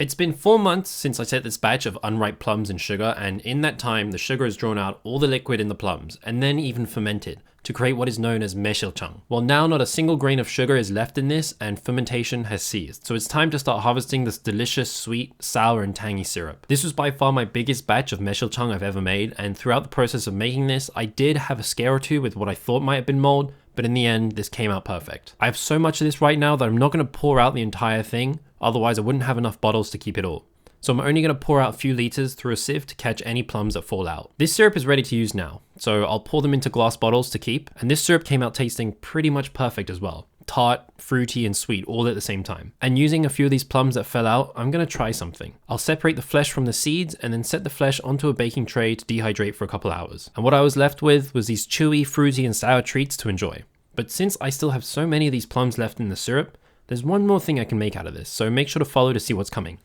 It's been 4 months since I set this batch of unripe plums and sugar, and in that time the sugar has drawn out all the liquid in the plums and then even fermented to create what is known as mesilchang. Well, now not a single grain of sugar is left in this and fermentation has ceased, so it's time to start harvesting this delicious sweet, sour and tangy syrup. This was by far my biggest batch of mesilchang I've ever made, and throughout the process of making this I did have a scare or two with what I thought might have been mold, but in the end this came out perfect. I have so much of this right now that I'm not going to pour out the entire thing, otherwise I wouldn't have enough bottles to keep it all. So I'm only going to pour out a few liters through a sieve to catch any plums that fall out. This syrup is ready to use now, so I'll pour them into glass bottles to keep, and this syrup came out tasting pretty much perfect as well. Tart, fruity and sweet all at the same time. And using a few of these plums that fell out, I'm going to try something. I'll separate the flesh from the seeds and then set the flesh onto a baking tray to dehydrate for a couple hours. And what I was left with was these chewy, fruity and sour treats to enjoy. But since I still have so many of these plums left in the syrup, there's one more thing I can make out of this, so make sure to follow to see what's coming.